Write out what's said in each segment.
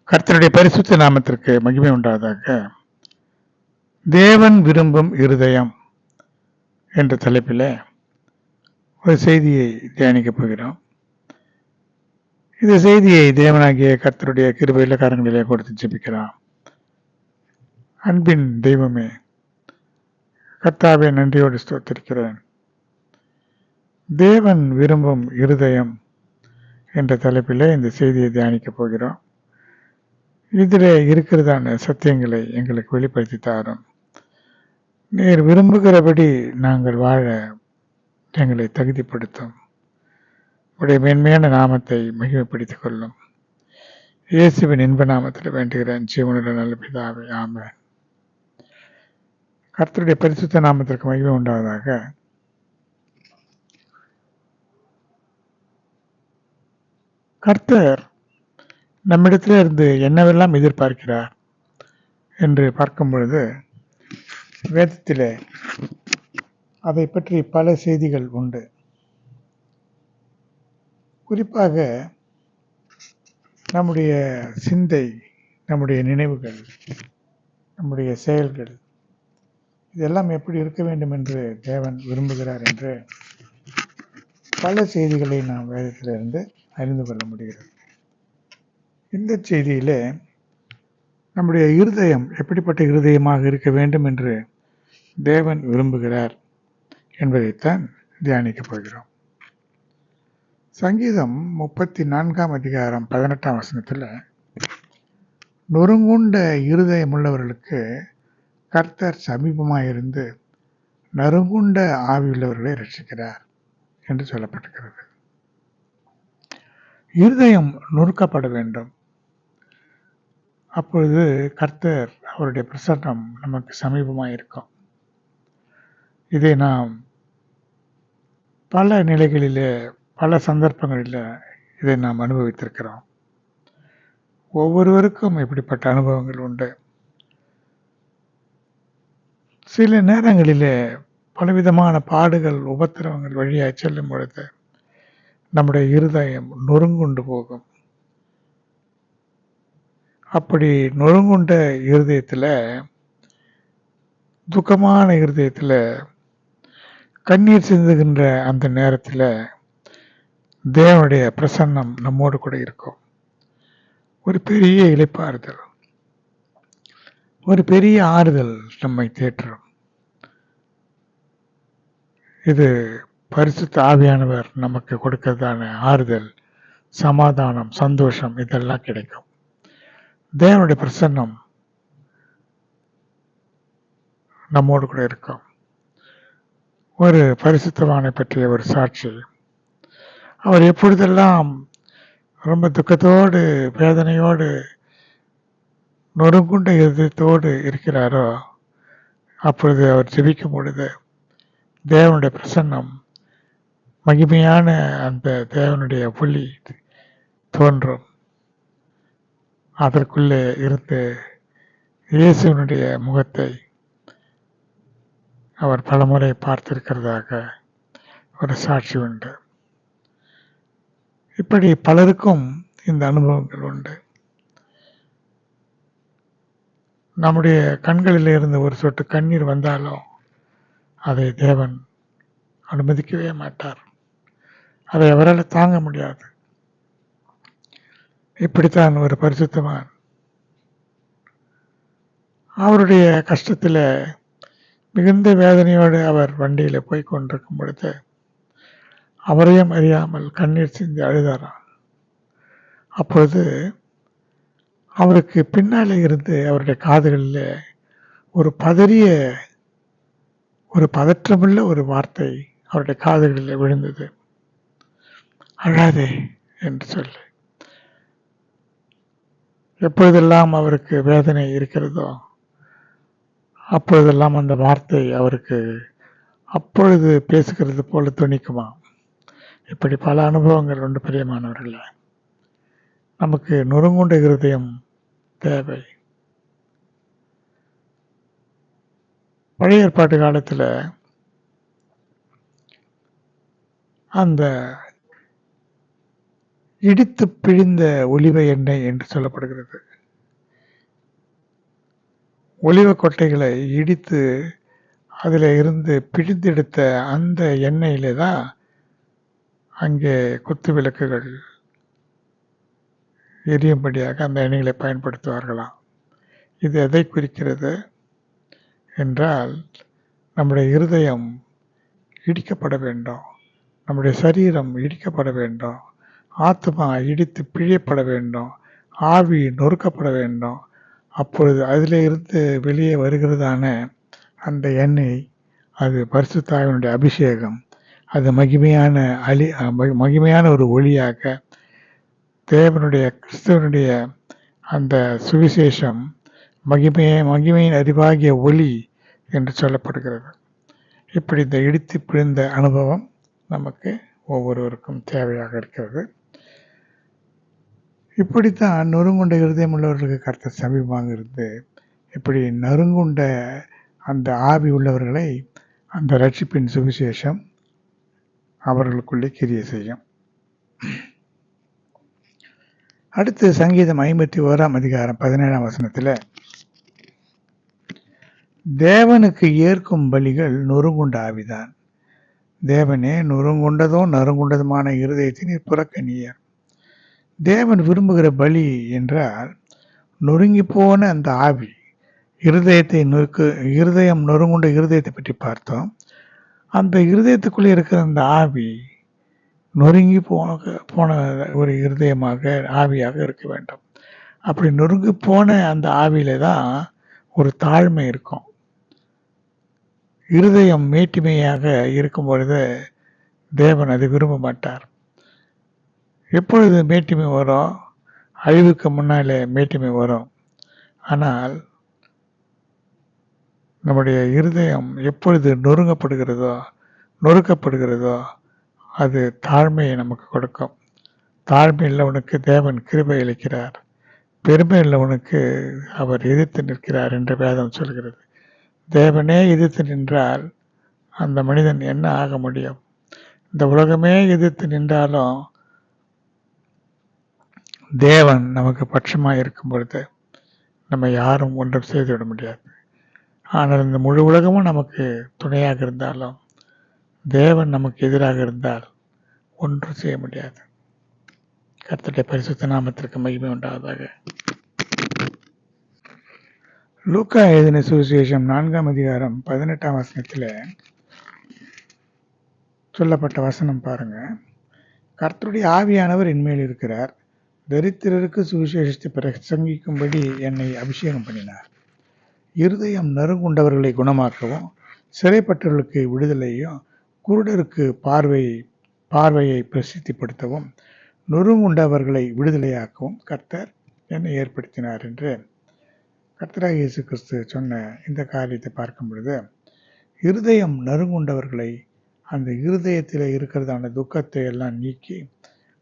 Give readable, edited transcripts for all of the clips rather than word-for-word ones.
கர்த்தருடைய பரிசுத்த நாமத்திற்கு மகிமை உண்டாவதாக. தேவன் விரும்பும் இருதயம் என்ற தலைப்பில் ஒரு செய்தியை தியானிக்கப் போகிறோம். இந்த செய்தியை தேவனாகிய கர்த்தருடைய கிருபையுள்ள கரங்களிலே கொடுத்து ஜெபிக்கிறோம். அன்பின் தெய்வமே, கர்த்தாவே, நன்றியோடு ஸ்தோத்திரிக்கிறேன். தேவன் விரும்பும் இருதயம் என்ற தலைப்பில் இந்த செய்தியை தியானிக்கப் போகிறோம். இதில் இருக்கிறதான சத்தியங்களை எங்களுக்கு வெளிப்படுத்தி தாரும். நீர் விரும்புகிறபடி நாங்கள் வாழ எங்களை தகுதிப்படுத்தும். உடைய மேன்மையான நாமத்தை மகிமைப்படுத்திக் கொள்ளும். இயேசுவின் இன்ப நாமத்தில் வேண்டுகிறேன், ஜீவனுள்ள நல்ல பிதாவே, ஆமென். கர்த்தருடைய பரிசுத்த நாமத்திற்கு மகிமை உண்டாவதாக. கர்த்தர் நம்மிடத்தில் இருந்து என்னவெல்லாம் எதிர்பார்க்கிறார் என்று பார்க்கும் பொழுது, வேதத்திலே அதை பற்றி பல செய்திகள் உண்டு. குறிப்பாக நம்முடைய சிந்தை, நம்முடைய நினைவுகள், நம்முடைய செயல்கள், இதெல்லாம் எப்படி இருக்க வேண்டும் என்று தேவன் விரும்புகிறார் என்று பல செய்திகளை நாம் வேதத்திலிருந்து அறிந்து கொள்ள முடிகிறது. இந்த செய்தியிலே நம்முடைய இருதயம் எப்படிப்பட்ட இருதயமாக இருக்க வேண்டும் என்று தேவன் விரும்புகிறார் என்பதைத்தான் தியானிக்கப் போகிறோம். சங்கீதம் 34 அதிகாரம் 18 வசனத்தில், நொறுங்குண்ட இருதயம் உள்ளவர்களுக்கு கர்த்தர் சமீபமாயிருந்து நறுங்குண்ட ஆவியுள்ளவர்களை ரட்சிக்கிறார் என்று சொல்லப்பட்டிருக்கிறது. இருதயம் நொறுக்கப்பட வேண்டும். அப்பொழுது கர்த்தர், அவருடைய பிரசன்னம் நமக்கு சமீபமாக இருக்கும். இதை நாம் பல நிலைகளிலே, பல சந்தர்ப்பங்களில் இதை நாம் அனுபவித்திருக்கிறோம். ஒவ்வொருவருக்கும் இப்படிப்பட்ட அனுபவங்கள் உண்டு. சில நேரங்களிலே பலவிதமான பாடுகள், உபத்திரவங்கள் வழியாக செல்லும் பொழுது நம்முடைய இருதயம் நொறுங்குண்டு போகும். அப்படி நொறுங்குண்ட இருதயத்தில், துக்கமான இருதயத்தில் கண்ணீர் சிந்துகின்ற அந்த நேரத்தில் தேவனுடைய பிரசன்னம் நம்மோடு கூட இருக்கும். ஒரு பெரிய இளைப்பாறுதல், ஒரு பெரிய ஆறுதல் நம்மை தேற்றும். இது பரிசுத்த ஆவியானவர் நமக்கு கொடுக்கிறதான ஆறுதல், சமாதானம், சந்தோஷம், இதெல்லாம் கிடைக்கும். தேவனுடைய பிரசன்னம் நம்மோடு கூட இருக்கும். ஒரு பரிசுத்தவானை பற்றிய ஒரு சாட்சி. அவர் எப்பொழுதெல்லாம் ரொம்ப துக்கத்தோடு, வேதனையோடு, நொறுங்குண்ட இதயத்தோடு இருக்கிறாரோ, அப்பொழுது அவர் ஜெபிக்கும் பொழுது தேவனுடைய பிரசன்னம், மகிமையான அந்த தேவனுடைய ஒளி தோன்றும். அதற்குள்ளே இருந்து இயேசுவினுடைய முகத்தை அவர் பலமுறை பார்த்திருக்கிறதாக ஒரு சாட்சி உண்டு. இப்படி பலருக்கும் இந்த அனுபவங்கள் உண்டு. நம்முடைய கண்களில் இருந்து ஒரு சொட்டு கண்ணீர் வந்தாலும் அதை தேவன் அனுமதிக்கவே மாட்டார். அதை அவரால் தாங்க முடியாது. இப்படித்தான் ஒரு பரிசுத்தவான் அவருடைய கஷ்டத்தில் மிகுந்த வேதனையோடு அவர் வண்டியில் போய் கொண்டிருக்கும் பொழுது அவரையும் அறியாமல் கண்ணீர் சிந்தி அழுதாராம். அப்பொழுது அவருக்கு பின்னாலே இருந்து அவருடைய காதுகளில் ஒரு பதற்றமுள்ள ஒரு வார்த்தை அவருடைய காதுகளில் விழுந்தது. அழாதே என்று சொல்லி. எப்பொழுதெல்லாம் அவருக்கு வேதனை இருக்கிறதோ அப்பொழுதெல்லாம் அந்த வார்த்தை அவருக்கு அப்பொழுது பேசுகிறது போல துணிக்குமா. இப்படி பல அனுபவங்கள் உண்டு. பிரியமானவர்களே, நமக்கு நொறுங்குண்ட இருதயம் தேவை. பழைய ஏற்பாட்டு காலத்தில் அந்த இடித்து பிழிந்த ஒலிவ எண்ணெய் என்று சொல்லப்படுகிறது. ஒலிவ கொட்டைகளை இடித்து அதில் இருந்து பிழிந்தெடுத்த அந்த எண்ணெயிலே தான் அங்கே குத்து விளக்குகள் எரியும்படியாக அந்த எண்ணெய்களை பயன்படுத்துவார்களாம். இது எதை குறிக்கிறது என்றால், நம்முடைய இருதயம் இடிக்கப்பட வேண்டும், நம்முடைய சரீரம் இடிக்கப்பட வேண்டும், ஆத்மா இடித்து பிழியப்பட வேண்டும், ஆவி நொறுக்கப்பட வேண்டும். அப்பொழுது அதில் இருந்து வெளியே வருகிறதான அந்த எண்ணெய், அது பரிசுத்த ஆவியினுடைய அபிஷேகம், அது மகிமையான ஒரு ஒளியாக தேவனுடைய கிறிஸ்துவனுடைய அந்த சுவிசேஷம் மகிமையின் அறிவாகிய ஒளி என்று சொல்லப்படுகிறது. இப்படி இந்த இடித்து பிழிந்த அனுபவம் நமக்கு ஒவ்வொருவருக்கும் தேவையாக இருக்கிறது. இப்படித்தான் நொறுங்குண்ட இருதயம் உள்ளவர்களுக்கு கர்த்தர் சமீபமாக இருந்து இப்படி நறுங்குண்ட அந்த ஆவி உள்ளவர்களை அந்த ரட்சிப்பின் சுவிசேஷம் அவர்களுக்குள்ளே கிரியை செய்யும். அடுத்து சங்கீதம் 51:17 தேவனுக்கு ஏற்கும் பலிகள் நொறுங்குண்ட ஆவிதான். தேவனே, நொறுங்குண்டதும் நறுங்குண்டதுமான இருதயத்தின் புறக்கணியர். தேவன் விரும்புகிற பலி என்றால் நொறுங்கி போன அந்த ஆவி, இருதயம் நொறுங்குண்ட இருதயத்தை பற்றி பார்த்தோம். அந்த இருதயத்துக்குள்ளே இருக்கிற அந்த ஆவி நொறுங்கி போன ஒரு இருதயமாக, ஆவியாக இருக்க வேண்டும். அப்படி நொறுங்கி போன அந்த ஆவியில தான் ஒரு தாழ்மை இருக்கும். இருதயம் மேட்டிமையாக இருக்கும் பொழுது தேவன் அதை விரும்ப மாட்டார். எப்பொழுது மேட்டிமை வரும்? அழிவுக்கு முன்னாலே மேட்டிமை வரும். ஆனால் நம்முடைய இருதயம் எப்பொழுது நொறுக்கப்படுகிறதோ அது தாழ்மையை நமக்கு கொடுக்கும். தாழ்மை உள்ளவனுக்கு தேவன் கிருபை அளிக்கிறார், பெருமை உள்ளவனுக்கு அவர் எதிர்த்து நிற்கிறார் என்று வேதம் சொல்கிறது. தேவனே எதிர்த்து நின்றால் அந்த மனிதன் என்ன ஆக முடியும்? இந்த உலகமே எதிர்த்து நின்றாலும் தேவன் நமக்கு பட்சமாக இருக்கும் பொழுது நம்ம யாரும் ஒன்றும் செய்துவிட முடியாது. ஆனால் இந்த முழு உலகமும் நமக்கு துணையாக இருந்தாலும் தேவன் நமக்கு எதிராக இருந்தால் ஒன்றும் செய்ய முடியாது. கர்த்தருடைய பரிசுத்த நாமத்திற்கு மகிமை உண்டாவதாக. லூக்கா எழுதின சுவிசேஷம் 4:18 சொல்லப்பட்ட வசனம் பாருங்க. கர்த்தருடைய ஆவியானவர் என்மேல் இருக்கிறார், தரித்திரருக்கு சுவிசேஷத்தை பிரசங்கிக்கும்படி என்னை அபிஷேகம் பண்ணினார். இருதயம் நறுங்குண்டவர்களை குணமாக்கவும், சிறைப்பட்டவர்களுக்கு விடுதலையும், குருடருக்கு பார்வையை பிரசித்திப்படுத்தவும், நொறுங்குண்டவர்களை விடுதலையாக்கவும் கர்த்தர் என்னை ஏற்படுத்தினார் என்று கர்த்தராகிய இயேசு கிறிஸ்து சொன்ன இந்த காரியத்தை பார்க்கும் பொழுது, இருதயம் நறுங்குண்டவர்களை, அந்த இருதயத்தில் இருக்கிறதான துக்கத்தை எல்லாம் நீக்கி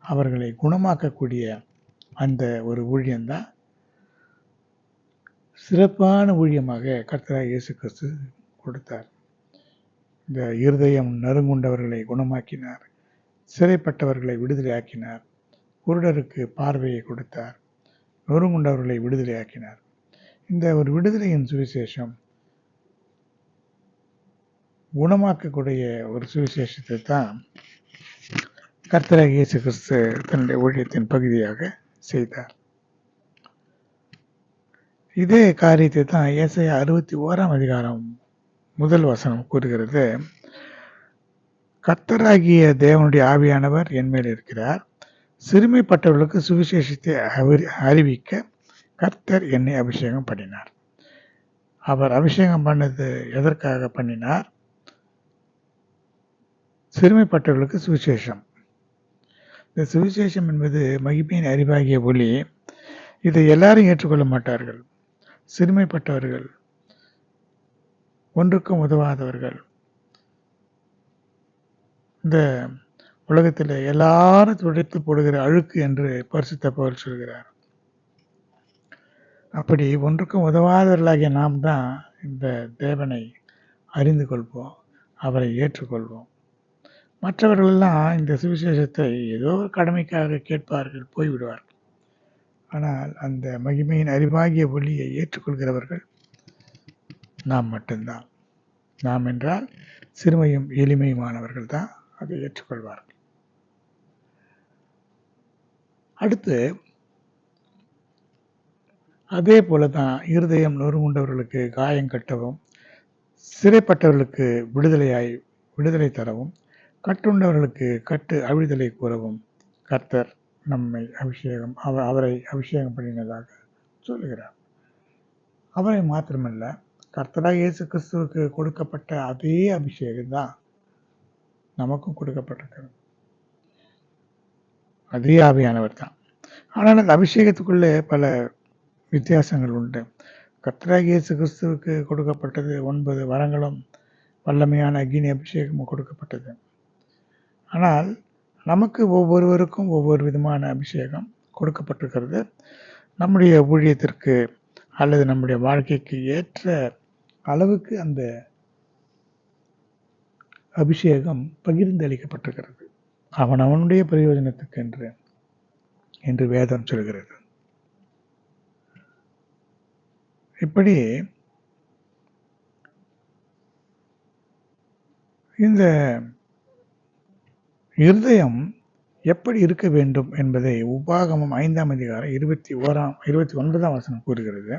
அவர்களை குணமாக்கக்கூடிய அந்த ஒரு ஊழியம்தான் சிறப்பான ஊழியமாக கர்த்தராகிய இயேசு கிறிஸ்து கொடுத்தார். இந்த இருதயம் நறுங்குண்டவர்களை குணமாக்கினார், சிறைப்பட்டவர்களை விடுதலையாக்கினார், குருடருக்கு பார்வையை கொடுத்தார், நொறுங்குண்டவர்களை விடுதலையாக்கினார். இந்த ஒரு விடுதலையின் சுவிசேஷம், குணமாக்கக்கூடிய ஒரு சுவிசேஷத்தை தான் கர்த்தராகிய இயேசு கிறிஸ்து தன்னுடைய ஊழியத்தின் பகுதியாக செய்தார். இதே காரியத்தை தான் ஏசாயா 61:1 கூறுகிறது. கர்த்தராகிய தேவனுடைய ஆவியானவர் என்மேல் இருக்கிறார், சிறுமைப்பட்டவர்களுக்கு சுவிசேஷத்தை அறிவிக்க கர்த்தர் என்னை அபிஷேகம் பண்ணினார். அவர் அபிஷேகம் பண்ணது எதற்காக பண்ணினார்? சிறுமைப்பட்டவர்களுக்கு சுவிசேஷம். இந்த சுவிசேஷம் என்பது மகிமையின் அறிவாகிய ஒளி. இதை எல்லாரும் ஏற்றுக்கொள்ள மாட்டார்கள். சிறுமைப்பட்டவர்கள், ஒன்றுக்கும் உதவாதவர்கள், இந்த உலகத்தில் எல்லாரும் துடைத்து போடுகிற அழுக்கு என்று பரிசுத்த பவுல் சொல்கிறார். அப்படி ஒன்றுக்கும் உதவாதவர்களாகிய நாம் தான் இந்த தேவனை அறிந்து கொள்வோம், அவரை ஏற்றுக்கொள்வோம். மற்றவர்களெல்லாம் இந்த சுவிசேஷத்தை ஏதோ ஒரு கடமைக்காக கேட்பார்கள், போய்விடுவார்கள். ஆனால் அந்த மகிமையின் அறிவாகிய ஒளியை ஏற்றுக்கொள்கிறவர்கள் நாம் மட்டும்தான். நாம் என்றால் சிறுமையும் எளிமையுமானவர்கள் தான் அதை ஏற்றுக்கொள்வார்கள். அடுத்து அதே போல தான் இருதயம் நொறுங்குண்டவர்களுக்கு காயம் கட்டவும், சிறைப்பட்டவர்களுக்கு விடுதலை தரவும், கட்டுண்டவர்களுக்கு கட்டு அவிழ்தலை கூறவும் கர்த்தர் நம்மை அவரை அபிஷேகம் பண்ணினதாக சொல்லுகிறார். அவரை மாத்திரமல்ல, கர்த்தராக இயேசு கிறிஸ்துவுக்கு கொடுக்கப்பட்ட அதே அபிஷேகம் தான் நமக்கும் கொடுக்கப்பட்டிருக்கிறது. அதே ஆவியானவர் தான். ஆனால் அந்த அபிஷேகத்துக்குள்ளே பல வித்தியாசங்கள் உண்டு. கர்த்தராக இயேசு கிறிஸ்துவுக்கு கொடுக்கப்பட்டது 9 வரங்களும் வல்லமையான அக்கினி அபிஷேகமும் கொடுக்கப்பட்டது. ஆனால் நமக்கு ஒவ்வொருவருக்கும் ஒவ்வொரு விதமான அபிஷேகம் கொடுக்கப்பட்டிருக்கிறது. நம்முடைய ஊழியத்திற்கு அல்லது நம்முடைய வாழ்க்கைக்கு ஏற்ற அளவுக்கு அந்த அபிஷேகம் பகிர்ந்தளிக்கப்பட்டிருக்கிறது. அவனுடைய பிரயோஜனத்துக்கு என்று வேதம் சொல்கிறது. இப்படி இந்த இருதயம் எப்படி இருக்க வேண்டும் என்பதை உபாகமம் 5ஆம் அதிகாரம் 29ஆம் வசனம் கூறுகிறது.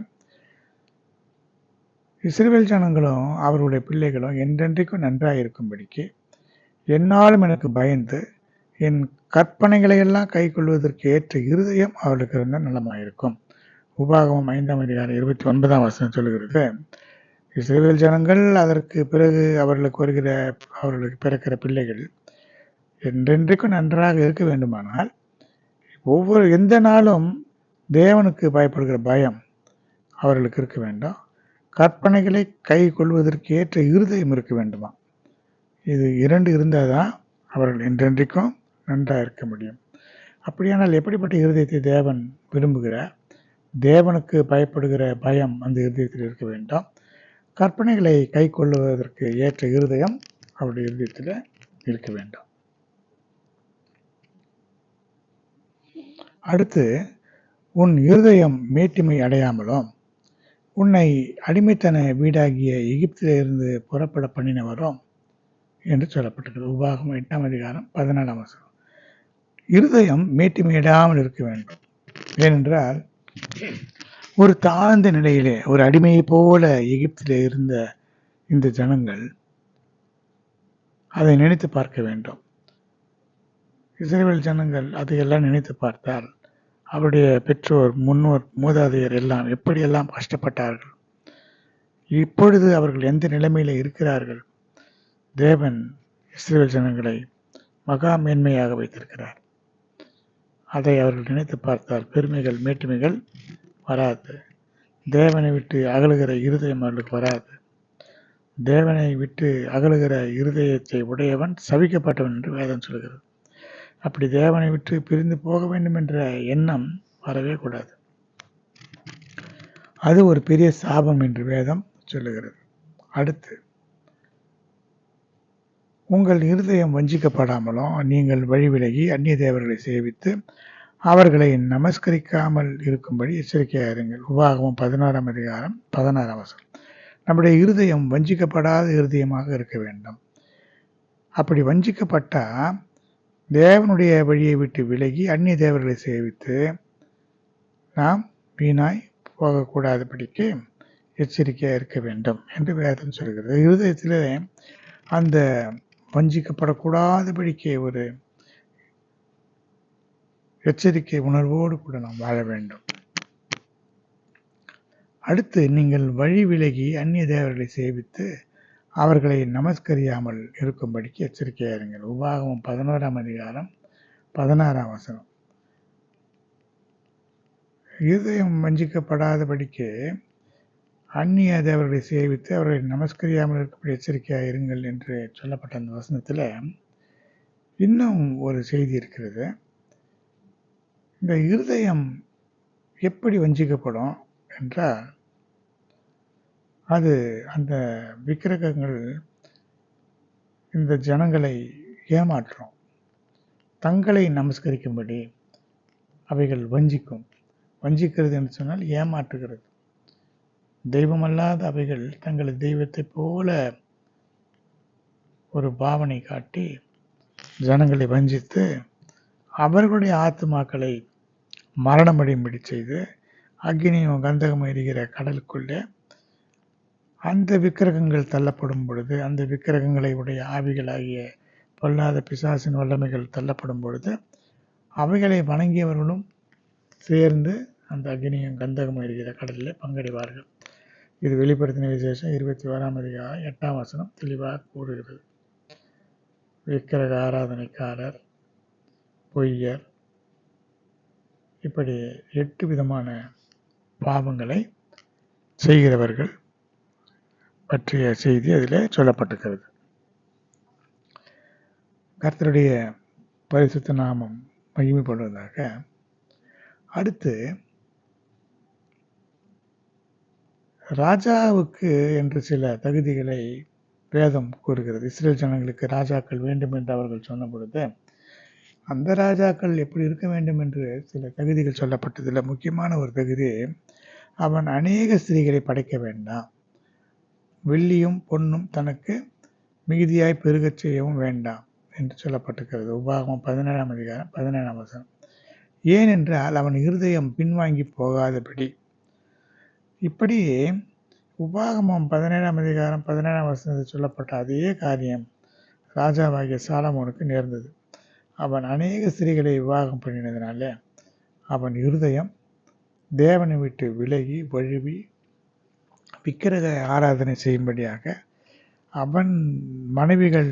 இஸ்ரவேல் ஜனங்களும் அவருடைய பிள்ளைகளும் என்றென்றைக்கும் நன்றாக இருக்கும்படிக்கு என்னாலும் எனக்கு பயந்து என் கற்பனைகளை எல்லாம் கை கொள்வதற்கு ஏற்ற இருதயம் அவர்களுக்கு இருந்தால் நலமாயிருக்கும். உபாகமம் 5ஆம் அதிகாரம் 29ஆம் வசனம் சொல்லுகிறது. இஸ்ரவேல் ஜனங்கள் அதற்கு பிறகு அவர்களுக்கு பிறக்கிற பிள்ளைகள் என்றென்றைக்கும் நன்றாக இருக்க வேண்டுமானால் எந்த நாளும் தேவனுக்கு பயப்படுகிற பயம் அவர்களுக்கு இருக்க வேண்டும். கற்பனைகளை கை கொள்வதற்கு ஏற்ற இருதயம் இருக்க வேண்டுமா. இது 2 இருந்தால் தான் அவர்கள் என்றென்றைக்கும் நன்றாக இருக்க முடியும். அப்படியானால் எப்படிப்பட்ட இருதயத்தை தேவன் விரும்புகிறார்? தேவனுக்கு பயப்படுகிற பயம் அந்த இருதயத்தில் இருக்க வேண்டும். கற்பனைகளை கை கொள்வதற்கு ஏற்ற இருதயம் அவருடைய இருதயத்தில் இருக்க வேண்டும். அடுத்து, உன் இருதயம் மேட்டிமை அடையாமலும் உன்னை அடிமைத்தன வீடாகிய எகிப்திலிருந்து புறப்பட பண்ணினவரும் என்று சொல்லப்பட்டிருக்கிறது. உபாகமம் 8ஆம் அதிகாரம் 14ஆம் வசனம். இருதயம் மேட்டிமையிடாமல் இருக்க வேண்டும். ஏனென்றால் ஒரு தாழ்ந்த நிலையிலே ஒரு அடிமையை போல எகிப்திலே இருந்த இந்த ஜனங்கள் அதை நினைத்து பார்க்க வேண்டும். இஸ்ரவேல் ஜனங்கள் அதையெல்லாம் நினைத்து பார்த்தால் அவருடைய பெற்றோர், முன்னோர், மூதாதையர் எல்லாம் எப்படியெல்லாம் கஷ்டப்பட்டார்கள். இப்பொழுது அவர்கள் எந்த நிலைமையில இருக்கிறார்கள். தேவன் இஸ்ரவேல் ஜனங்களை மகா மேன்மையாக வைத்திருக்கிறார். அதை அவர்கள் நினைத்து பார்த்தால் பெருமைகள் மேட்டுமைகள் வராது. தேவனை விட்டு அகலுகிற இருதயம் அவர்களுக்கு வராது. தேவனை விட்டு அகலுகிற இருதயத்தை உடையவன் சபிக்கப்பட்டவன் என்று வேதம் சொல்கிறது. அப்படி தேவனை விட்டு பிரிந்து போக வேண்டும் என்ற எண்ணம் வரவே கூடாது. அது ஒரு பெரிய சாபம் என்று வேதம் சொல்லுகிறது. அடுத்து, உங்கள் இருதயம் வஞ்சிக்கப்படாமலும் நீங்கள் வழி விலகி அந்நிய தேவர்களை சேவித்து அவர்களை நமஸ்கரிக்காமல் இருக்கும்படி எச்சரிக்கையாக இருங்கள். உபாகமம் 16ஆம் அதிகாரம் 16ஆம் வசனம். நம்முடைய இருதயம் வஞ்சிக்கப்படாத இருதயமாக இருக்க வேண்டும். அப்படி வஞ்சிக்கப்பட்டால் தேவனுடைய வழியை விட்டு விலகி அந்நிய தேவர்களை சேவித்து நாம் வீணாய் போகக்கூடாதபடிக்கு எச்சரிக்கையாக இருக்க வேண்டும் என்று வேதம் சொல்கிறது. இருதயத்திலே அந்த வஞ்சிக்கப்படக்கூடாதபடிக்கு ஒரு எச்சரிக்கை உணர்வோடு கூட நாம் வாழ வேண்டும். அடுத்து, நீங்கள் வழி விலகி அந்நிய தேவர்களை சேவித்து அவர்களை நமஸ்கரியாமல் இருக்கும்படிக்கு எச்சரிக்கையாக இருங்கள். உபாகமம் 11ஆம் அதிகாரம் 16ஆம் வசனம். இருதயம் வஞ்சிக்கப்படாதபடிக்கு அந்நிய தேவர்களை சேவித்து அவர்களை நமஸ்கரியாமல் இருக்கும்படி எச்சரிக்கையாக இருங்கள் என்று சொல்லப்பட்ட அந்த வசனத்தில் இன்னும் ஒரு செய்தி இருக்கிறது. இந்த இருதயம் எப்படி வஞ்சிக்கப்படும் என்றால், அது அந்த விக்கிரகங்கள் இந்த ஜனங்களை ஏமாற்றும். தங்களை நமஸ்கரிக்கும்படி அவைகள் வஞ்சிக்கும். வஞ்சிக்கிறது என்று சொன்னால் ஏமாற்றுகிறது. தெய்வமல்லாத அவைகள் தங்களை தெய்வத்தைப் போல ஒரு பாவனை காட்டி ஜனங்களை வஞ்சித்து அவர்களுடைய ஆத்துமாக்களை மரணமடையும்படி செய்து அக்னியும் கந்தகம் எரிகிற கடலுக்குள்ளே அந்த விக்கிரகங்கள் தள்ளப்படும் பொழுது, அந்த விக்கிரகங்களை உடைய ஆவிகளாகிய பொல்லாத பிசாசின் வல்லமைகள் தள்ளப்படும் பொழுது, அவைகளை வணங்கியவர்களும் சேர்ந்து அந்த அக்னியும் கந்தகம் எரிகிற கடலில் பங்கடைவார்கள். இது வெளிப்படுத்தின விசேஷம் 21ஆம் அதிகாரம் 8ஆம் வசனம் தெளிவாக கூறுகிறது. விக்கிரக ஆராதனைக்காரர், பொய்யர், இப்படி 8 விதமான பாவங்களை செய்கிறவர்கள் பற்றிய செய்தி அதிலே சொல்லப்பட்டிருக்கிறது. கர்த்தருடைய பரிசுத்த நாமம் மகிமைப்படுவதாக. அடுத்து ராஜாவுக்கு என்று சில தகுதிகளை வேதம் கூறுகிறது. இஸ்ரேல் ஜனங்களுக்கு ராஜாக்கள் வேண்டும் என்று அவர்கள் சொன்ன பொழுது அந்த ராஜாக்கள் எப்படி இருக்க வேண்டும் என்று சில தகுதிகள் சொல்லப்பட்டதில் முக்கியமான ஒரு தகுதி, அவன் அநேக ஸ்திரீகளை படைக்க வேண்டாம், வெள்ளியும் பொன்னும் தனக்கு மிகுதியாய் பெருகச் செய்யவும் வேண்டாம் என்று சொல்லப்பட்டிருக்கிறது. உபாகமம் 17ஆம் அதிகாரம் 17ஆம் வசனம். ஏனென்றால் அவன் இருதயம் பின்வாங்கி போகாதபடி. இப்படி உபாகமம் 17ஆம் அதிகாரம் 17ஆம் வசனத்தில் சொல்லப்பட்ட அதே காரியம் ராஜாவாகிய சாலமோனுக்கு நேர்ந்தது. அவன் அநேக ஸ்திரீகளை விவாகம் பண்ணினதுனால அவன் இருதயம் தேவனை விட்டு விலகி வழுவி விக்கிரக ஆராதனை செய்யும்படியாக அவன் மனைவிகள்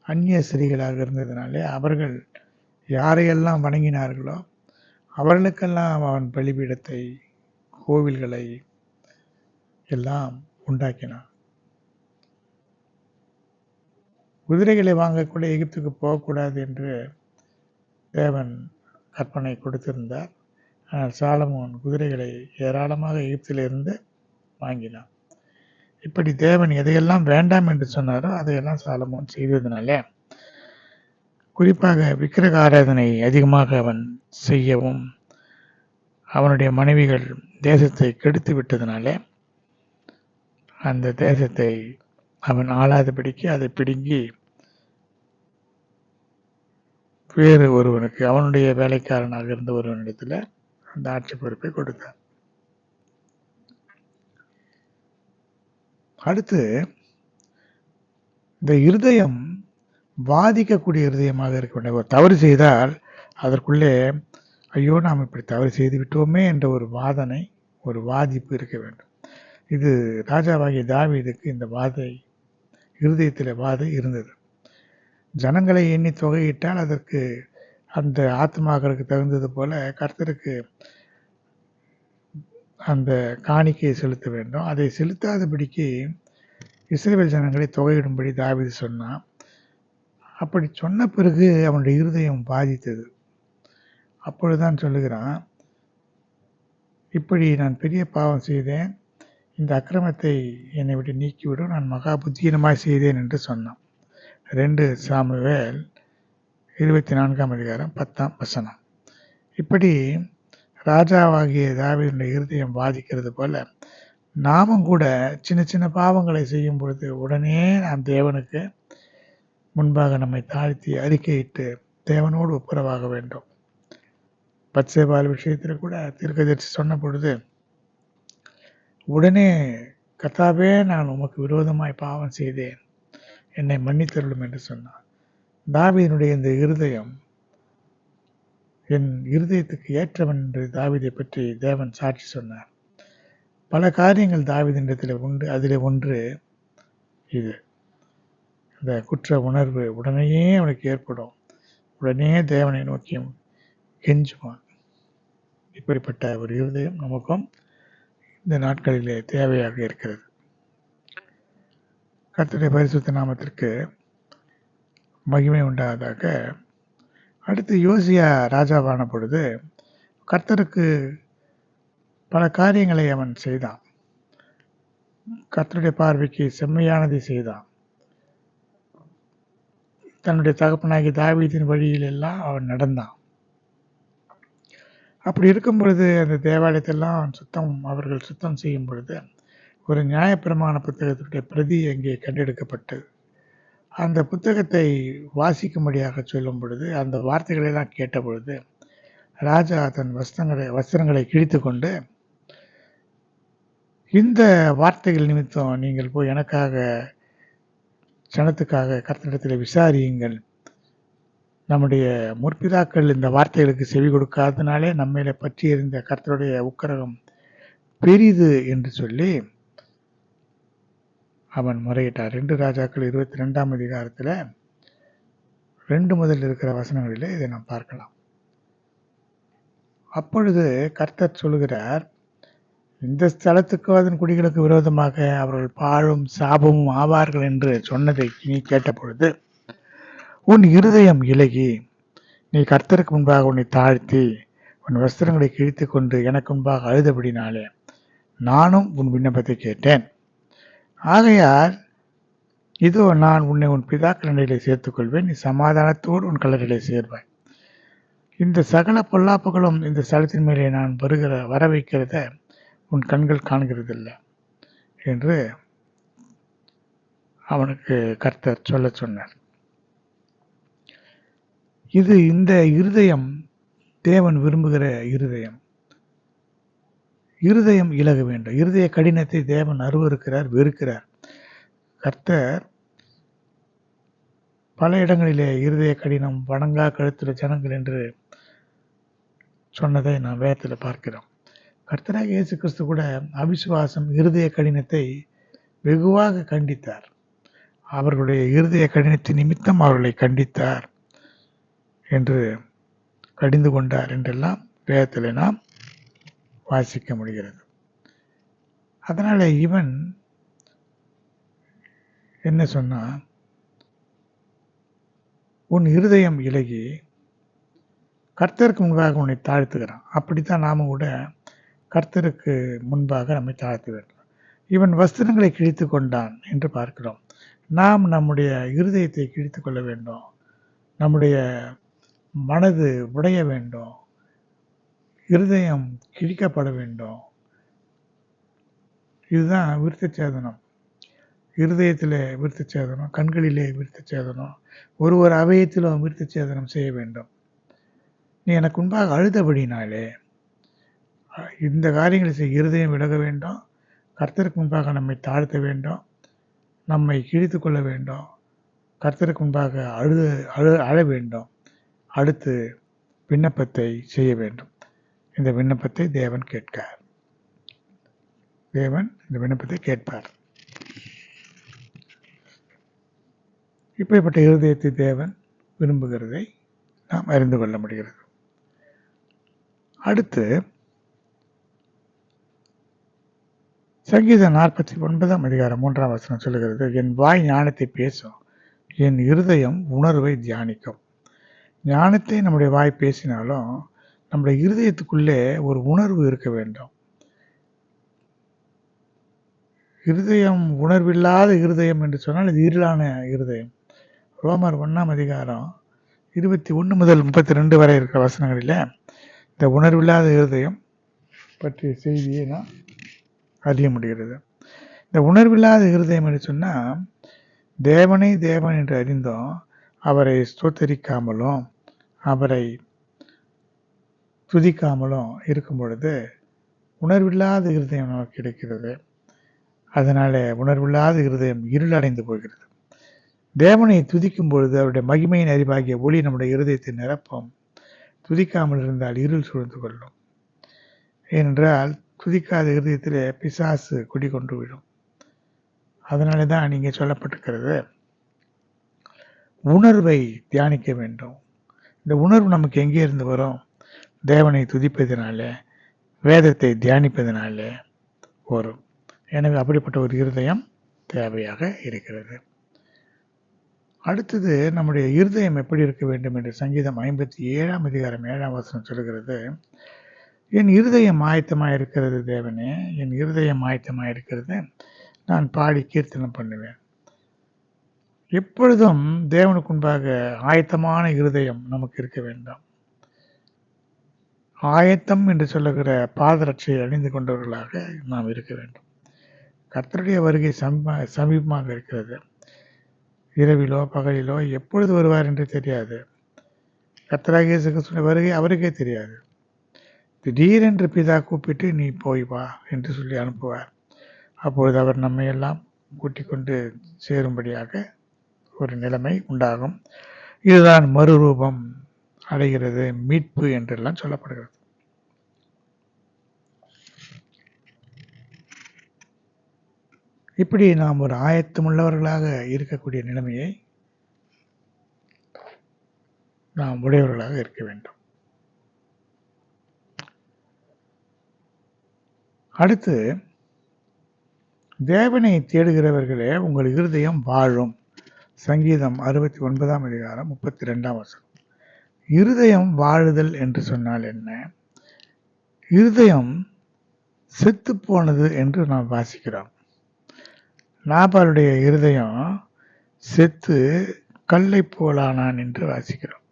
அந்நிய ஸ்திரீகளாக இருந்ததினாலே அவர்கள் யாரையெல்லாம் வணங்கினார்களோ அவர்களுக்கெல்லாம் அவன் பலிபீடத்தை, கோவில்களை எல்லாம் உண்டாக்கினான். குதிரைகளை வாங்கக்கூட எகிப்துக்கு போகக்கூடாது என்று தேவன் கற்பனை கொடுத்திருந்தார். ஆனால் சாலமோன் குதிரைகளை ஏராளமாக எகிப்திலிருந்து வாங்கினான். இப்படி தேவன் எதையெல்லாம் வேண்டாம் என்று சொன்னாரோ அதையெல்லாம் சாலமோன் செய்ததினால, குறிப்பாக விக்கிரக ஆராதனை அதிகமாக அவன் செய்யவும் அவனுடைய மனைவிகள் தேசத்தை கெடுத்து விட்டதினாலே அந்த தேசத்தை அவன் ஆளாதபடிக்கு அதை பிடுங்கி வேறு ஒருவனுக்கு, அவனுடைய வேலைக்காரனாக இருந்த ஒருவனிடத்தில் அந்த ஆட்சி பொறுப்பை கொடுத்தான். அடுத்து இந்த இருதயம் வாதிக்கக்கூடிய இருதயமாக இருக்க வேண்டும். ஒரு தவறு செய்தால் அதற்குள்ளே ஐயோ நாம் இப்படி தவறு செய்து விட்டோமே என்ற ஒரு வாதனை, ஒரு வாதிப்பு இருக்க வேண்டும். இது ராஜாவாகிய தாவீதுக்கு இந்த வாதை, இருதயத்தில் வாதை இருந்தது. ஜனங்களை எண்ணி தொகையிட்டால் அதற்கு அந்த ஆத்மாக்களுக்கு தகுந்தது போல கர்த்தருக்கு அந்த காணிக்கையை செலுத்த வேண்டும். அதை செலுத்தாதபடிக்கு இஸ்ரவேல் ஜனங்களை தொகையிடும்படி தாவீது சொன்னான். அப்படி சொன்ன பிறகு அவனுடைய இருதயம் பாதித்தது. அப்பொழுதுதான் சொல்லுகிறான், இப்படி நான் பெரிய பாவம் செய்தேன், இந்த அக்கிரமத்தை என்னை விட்டு நீக்கிவிடும், நான் மகா புத்தியீனமாய் செய்தேன் என்று சொன்னான். 2 சாமுவேல் 24ஆம் அதிகாரம் 10ஆம் வசனம். இப்படி ராஜாவாகிய தாவீதுடைய இருதயம் பாதிக்கிறது போல நாமும் கூட சின்ன சின்ன பாவங்களை செய்யும் பொழுது உடனே நாம் தேவனுக்கு முன்பாக நம்மை தாழ்த்தி அறிக்கையிட்டு தேவனோடு ஒப்புரவாக வேண்டும். பத்சேபாள் விஷயத்தில் கூட தீர்க்கதரிசி சொன்ன பொழுது உடனே கர்த்தாவே நான் உமக்கு விரோதமாய் பாவம் செய்தேன், என்னை மன்னித்தருளும் என்று சொன்னார். தாவீதினுடைய இந்த இருதயம் என் இருதயத்துக்கு ஏற்றவன் என்று தாவீதை பற்றி தேவன் சாட்சி சொன்னார். பல காரியங்கள் தாவீதினிடத்தில் உண்டு. அதில் ஒன்று இது, இந்த குற்ற உணர்வு உடனேயே அவனுக்கு ஏற்படும். உடனே தேவனை நோக்கி கெஞ்சுவான். இப்படிப்பட்ட ஒரு இருதயம் நமக்கும் இந்த நாட்களிலே தேவையாக இருக்கிறது. கர்த்தருடைய பரிசுத்த நாமத்திற்கு மகிமை உண்டாவதாக. அடுத்து யோசியா ராஜாவான பொழுது கர்த்தருக்கு பல காரியங்களை அவன் செய்தான். கர்த்தருடைய பார்வைக்கு செம்மையானதை செய்தான். தன்னுடைய தகப்பனாகிய தாவீதின் வழியில் எல்லாம் அவன் நடந்தான். அப்படி இருக்கும் பொழுது அந்த தேவாலயத்தெல்லாம் அவர்கள் சுத்தம் செய்யும் பொழுது ஒரு நியாயப்பிரமாண புத்தகத்துடைய பிரதி அங்கே கண்டெடுக்கப்பட்டது. அந்த புத்தகத்தை வாசிக்கும்படியாக சொல்லும் பொழுது, அந்த வார்த்தைகளை எல்லாம் கேட்ட பொழுது, ராஜா தன் வஸ்திரங்களை கிழித்து கொண்டு, இந்த வார்த்தைகள் நிமித்தம் நீங்கள் போய் எனக்காக ஜனத்துக்காக கர்த்தரிடத்தில் விசாரியுங்கள். நம்முடைய முற்பிதாக்கள் இந்த வார்த்தைகளுக்கு செவி கொடுக்காதனாலே நம்மையில பற்றி இருந்த கர்த்தருடைய உக்கிரகம் பெரிது என்று சொல்லி அவன் முறையிட்டார். 2 ராஜாக்கள் 22ஆம் அதிகாரத்தில் 2 முதல் இருக்கிற வசனங்களிலே இதை நாம் பார்க்கலாம். அப்பொழுது கர்த்தர் சொல்கிறார், இந்த ஸ்தலத்துக்கு அதன் குடிகளுக்கு விரோதமாக அவர்கள் பாழும் சாபமும் ஆவார்கள் என்று சொன்னதை நீ கேட்ட பொழுது உன் இருதயம் இலகி நீ கர்த்தருக்கு முன்பாக உன்னை தாழ்த்தி உன் வஸ்திரங்களை கிழித்து கொண்டு எனக்கு முன்பாக அழுதபடினாலே நானும் உன் விண்ணப்பத்தை கேட்டேன். ஆகையால் இதோ நான் உன்னை உன் பிதாக்கள் நிலையிலே சேர்த்துக்கொள்வேன். நீ சமாதானத்தோடு உன் கல்லறையிலே சேர்வாய். இந்த சகல பொல்லாப்புகளும் இந்த ஸ்தலத்தின் மேலே நான் வர வைக்கிறத உன் கண்கள் காண்கிறதில்லை என்று அவனுக்கு கர்த்தர் சொல்ல சொன்னார். இது இந்த இருதயம் தேவன் விரும்புகிற இருதயம். இருதயம் இலக வேண்டும். இருதய கடினத்தை தேவன் அருவருக்கிறார், வெறுக்கிறார். கர்த்தர் பல இடங்களிலே இருதய கடினம் வணங்கா கழுத்துள்ள ஜனங்கள் என்று சொன்னதை நாம் வேதத்தில் பார்க்கிறோம். கர்த்தராக இயேசு கிறிஸ்து கூட அவிசுவாசம் இருதய கடினத்தை வெகுவாக கண்டித்தார். அவர்களுடைய இருதய கடினத்தின் நிமித்தம் அவர்களை கண்டித்தார் என்று கடிந்து கொண்டார் என்றெல்லாம் வேதத்தில் நாம் வாசிக்க முடிகிறது. அதனால இவன் என்ன சொன்னா, உன் இருதயம் இலகி கர்த்தருக்கு முன்பாக உன்னை தாழ்த்துகிறான். அப்படித்தான் நாம கூட கர்த்தருக்கு முன்பாக நம்மை தாழ்த்த வேண்டும். இவன் வஸ்திரங்களை கிழித்து கொண்டான் என்று பார்க்கிறோம். நாம் நம்முடைய இருதயத்தை கிழித்து கொள்ள வேண்டும். நம்முடைய மனது உடைய வேண்டும். இருதயம் கிழிக்கப்பட வேண்டும். இதுதான் விருத்த சேதனம். இருதயத்திலே விருத்த சேதனம், கண்களிலே விருத்த சேதனம், ஒரு அவயத்திலும் விருத்த சேதனம் செய்ய வேண்டும். நீ எனக்கு முன்பாக அழுதபடினாலே இந்த காரியங்களை செய்ய இருதயம் விலக வேண்டும். கர்த்தருக்கு முன்பாக நம்மை தாழ்த்த வேண்டும். நம்மை கிழித்து கொள்ள வேண்டும். கர்த்தருக்கு முன்பாக அழ வேண்டும். அடுத்து விண்ணப்பத்தை செய்ய வேண்டும். இந்த விண்ணப்பத்தை தேவன் கேட்பார். தேவன் இந்த விண்ணப்பத்தை கேட்பார். இப்படிப்பட்ட இருதயத்தை தேவன் விரும்புகிறதை நாம் அறிந்து கொள்ள முடிகிறது. அடுத்து சங்கீதம் 49ஆம் அதிகாரம் 3ஆம் வசனம் சொல்லுகிறது, என் வாய் ஞானத்தை பேசும், என் இருதயம் உணர்வை தியானிக்கும். ஞானத்தை நம்முடைய வாய் பேசினாலும் நம்முடைய இருதயத்துக்குள்ளே ஒரு உணர்வு இருக்க வேண்டும். இருதயம் உணர்வில்லாத இருதயம் என்று சொன்னால் இது இருளான இருதயம். ரோமர் 1ஆம் அதிகாரம் 21 முதல் 32 வரை இருக்கிற வசனங்களில் இந்த உணர்வில்லாத இருதயம் பற்றிய செய்தியை நாம் அறிய முடிகிறது. இந்த உணர்வில்லாத இருதயம் என்று சொன்னால் தேவனை தேவன் என்று அறிந்தோம் அவரை ஸ்தோத்தரிக்காமலும் அவரை துதிக்காமலும் இருக்கும் பொழுது உணர்வில்லாத இருதயம் நமக்கு கிடைக்கிறது. அதனால உணர்வில்லாத இருதயம் இருளடைந்து போகிறது. தேவனை துதிக்கும் பொழுது அவருடைய மகிமையின் அறிவாகிய ஒளி நம்முடைய இருதயத்தை நிரப்பும். துதிக்காமல் இருந்தால் இருள் சூழ்ந்து கொள்ளும். ஏனென்றால் துதிக்காத இருதயத்திலே பிசாசு குடிகொண்டு விடும். அதனால தான் இங்கே சொல்லப்பட்டிருக்கிறது, உணர்வை தியானிக்க வேண்டும். இந்த உணர்வு நமக்கு எங்கே இருந்து வரும்? தேவனை துதிப்பதனால, வேதத்தை தியானிப்பதனால வரும். எனவே அப்படிப்பட்ட ஒரு இருதயம் தேவையாக இருக்கிறது. அடுத்தது நம்முடைய இருதயம் எப்படி இருக்க வேண்டும் என்று சங்கீதம் 57ஆம் அதிகாரம் 7ஆம் வசனம் சொல்கிறது, என் இருதயம் ஆயத்தமாக இருக்கிறது தேவனே, என் இருதயம் ஆயத்தமாக இருக்கிறது, நான் பாடி கீர்த்தனம் பண்ணுவேன். எப்பொழுதும் தேவனுக்கு முன்பாக ஆயத்தமான இருதயம் நமக்கு இருக்க வேண்டும். ஆயத்தம் என்று சொல்லுகிற பாதரட்சையை அணிந்து கொண்டவர்களாக நாம் இருக்க வேண்டும். கர்த்தருடைய வருகை சமீபமாக இருக்கிறது. இரவிலோ பகலிலோ எப்பொழுது வருவார் என்று தெரியாது. கர்த்தராகிய இயேசு கிறிஸ்துவின் வருகை அவருக்கே தெரியாது. திடீரென்று பிதா கூப்பிட்டு நீ போய் வா என்று சொல்லி அனுப்புவார். அப்பொழுது அவர் நம்மை எல்லாம் கூட்டிக் கொண்டு சேரும்படியாக ஒரு நிலைமை உண்டாகும். இதுதான் மறுரூபம் அடைகிறது, மீட்பு என்றெல்லாம் சொல்லப்படுகிறது. இப்படி நாம் ஒரு ஆயத்தமுள்ளவர்களாக இருக்கக்கூடிய நிலைமையை நாம் உடையவர்களாக இருக்க வேண்டும். அடுத்து, தேவனை தேடுகிறவர்களே உங்கள் இருதயம் வாழும். சங்கீதம் 69ஆம் அதிகாரம் 32ஆம் வசனம். இருதயம் வாழுதல் என்று சொன்னால் என்ன? இருதயம் செத்து போனது என்று நாம் வாசிக்கிறோம். நாபாலுடைய இருதயம் செத்து கல்லை போலானான் என்று வாசிக்கிறோம்.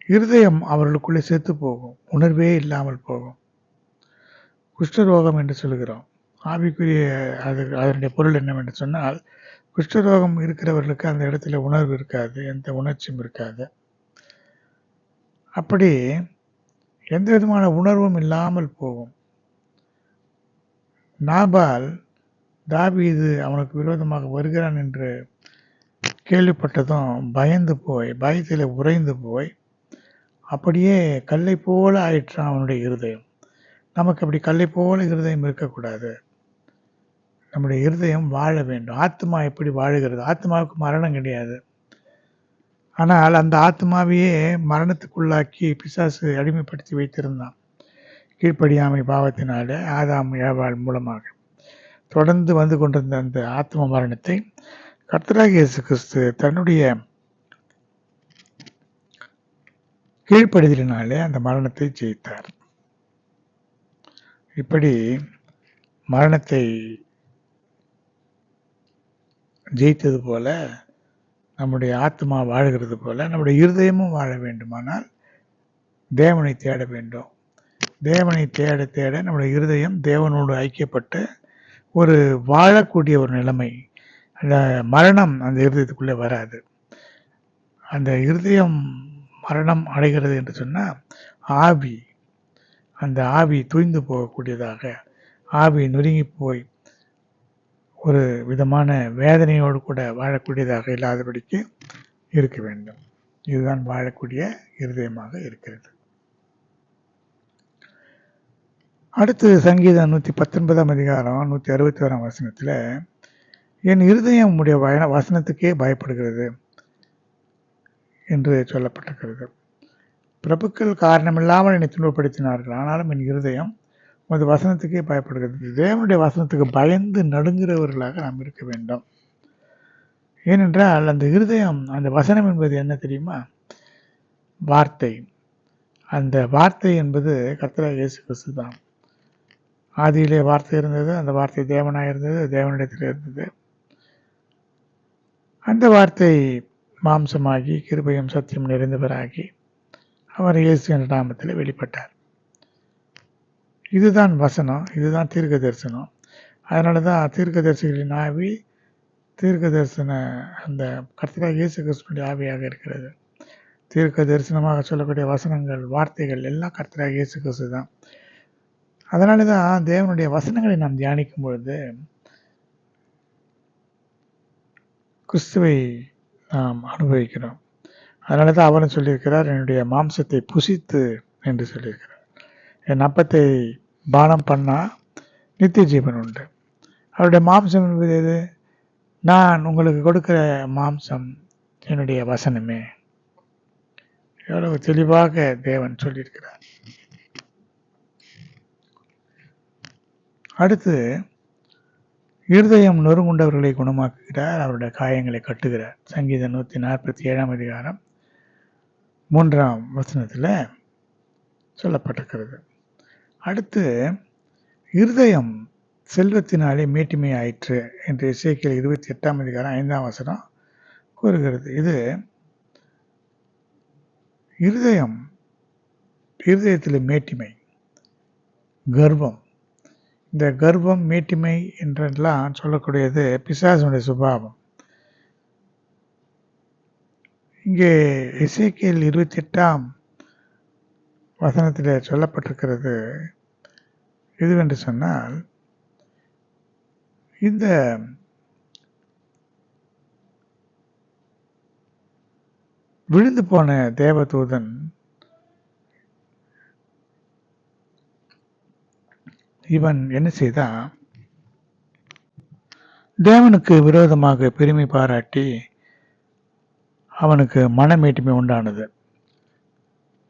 இருதயம் அவர்களுக்குள்ளே செத்து போகும், உணர்வே இல்லாமல் போகும். குஷ்டரோகம் என்று சொல்கிறோம். ஆவிக்குரிய அதனுடைய பொருள் என்னவென்று சொன்னால், குஷ்டரோகம் இருக்கிறவர்களுக்கு அந்த இடத்துல உணர்வு இருக்காது, எந்த உணர்ச்சியும் இருக்காது. அப்படி எந்த விதமான உணர்வும் இல்லாமல் போகும். நாபால் தாவீது அவனுக்கு விரோதமாக வருகிறான் என்று கேள்விப்பட்டதும் பயந்து போய், பயத்தில் உறைந்து போய், அப்படியே கல்லை போல ஆயிற்றான் அவனுடைய இருதயம். நமக்கு அப்படி கல்லை போல இருதயம் இருக்கக்கூடாது. நம்முடைய இருதயம் வாழ வேண்டும். ஆத்மா எப்படி வாழுகிறது? ஆத்மாவுக்கு மரணம் கிடையாது. ஆனால் அந்த ஆத்மாவையே மரணத்துக்குள்ளாக்கி பிசாசு அடிமைப்படுத்தி வைத்திருந்தான். கீழ்ப்படியாமை பாவத்தினாலே ஆதாம் ஏவாள் மூலமாக தொடர்ந்து வந்து கொண்டிருந்த அந்த ஆத்ம மரணத்தை கர்த்தராகிய இயேசு கிறிஸ்து தன்னுடைய கீழ்ப்படிதலினாலே அந்த மரணத்தை ஜெயித்தார். இப்படி மரணத்தை ஜெயித்தது போல நம்முடைய ஆத்மா வாழ்கிறது போல நம்முடைய இருதயமும் வாழ வேண்டுமானால் தேவனை தேட வேண்டும். தேவனை தேட தேட நம்முடைய இருதயம் தேவனோடு ஐக்கியப்பட்டு ஒரு வாழக்கூடிய ஒரு நிலைமை. அந்த மரணம் அந்த இருதயத்துக்குள்ளே வராது. அந்த இருதயம் மரணம் அடைகிறது என்று சொன்னால் ஆவி, அந்த ஆவி துய்ந்து போகக்கூடியதாக, ஆவி நொறுங்கி போய் ஒரு விதமான வேதனையோடு கூட வாழக்கூடியதாக இல்லாதபடிக்கு இருக்க வேண்டும். இதுதான் வாழக்கூடிய இருதயமாக இருக்கிறது. அடுத்து சங்கீதம் 119ஆம் அதிகாரம் 161ஆம் வசனத்தில், என் இருதயம் உடைய வசனத்துக்கே பயப்படுகிறது என்று சொல்லப்பட்டிருக்கிறது. பிரபுக்கள் காரணமில்லாமல் என்னை துன்பப்படுத்தினார்கள், ஆனாலும் என் இருதயம் உமது வசனத்துக்கே பயப்படுகிறது. தேவனுடைய வசனத்துக்கு பயந்து நடுங்குகிறவர்களாக நாம் இருக்க வேண்டும். ஏனென்றால் அந்த இருதயம், அந்த வசனம் என்பது என்ன தெரியுமா? வார்த்தை. அந்த வார்த்தை என்பது கர்த்தராகிய இயேசு கிறிஸ்து தான். ஆதியிலே வார்த்தை இருந்தது, அந்த வார்த்தை தேவனாக இருந்தது, தேவனிடத்தில் இருந்தது. அந்த வார்த்தை மாம்சமாகி கிருபையும் சத்தியம் நிறைந்தவராகி அவர் இயேசு என்ற நாமத்தில் வெளிப்பட்டார். இதுதான் வசனம், இதுதான் தீர்க்க தரிசனம். அதனால தான் தீர்க்க தரிசிகளின் ஆவி தீர்க்க தரிசன அந்த கர்த்தராகிய இயேசு கிறிஸ்துவினுடைய ஆவியாக இருக்கிறது. தீர்க்க தரிசனமாக சொல்லக்கூடிய வசனங்கள், வார்த்தைகள் எல்லாம் கர்த்தராகிய இயேசு கிறிஸ்து தான். அதனால தான் தேவனுடைய வசனங்களை நாம் தியானிக்கும் பொழுது கிறிஸ்துவை நாம் அனுபவிக்கிறோம். அதனால தான் அவரும் சொல்லியிருக்கிறார், என்னுடைய மாம்சத்தை புசித்து என்று சொல்லியிருக்கிறார். என் அப்பத்தை பானம் பண்ணால் நித்திய ஜீவன் உண்டு. அவருடைய மாம்சம் என்பது எது? நான் உங்களுக்கு கொடுக்கிற மாம்சம் என்னுடைய வசனமே. எவ்வளவு தெளிவாக தேவன் சொல்லியிருக்கிறார். அடுத்து, இருதயம் நொறுங்குண்டவர்களை குணமாக்குகிறார், அவருடைய காயங்களை கட்டுகிறார். சங்கீதம் 147ஆம் அதிகாரம் 3ஆம் வசனத்தில் சொல்லப்பட்டிருக்கிறது. அடுத்து, இருதயம் செல்வத்தினாலே மேட்டிமை ஆயிற்று என்று எசேக்கியேல் 28ஆம் அதிகாரம் 5ஆம் வசனம் கூறுகிறது. இது இருதயத்தில் மேட்டிமை, கர்வம், இந்த கர்வம், மேட்டிமை என்றெல்லாம் சொல்லக்கூடியது பிசாசுடைய சுபாவம். இங்கே எசேக்கியேல் 28ஆம் வசனத்திலே சொல்லப்பட்டிருக்கிறது எதுவென்று சொன்னால், இந்த விழுந்து போன தேவதூதன் இவன் என்ன செய்தான், தேவனுக்கு விரோதமாக பெருமை பாராட்டி அவனுக்கு மனமேட்டிமை உண்டானது.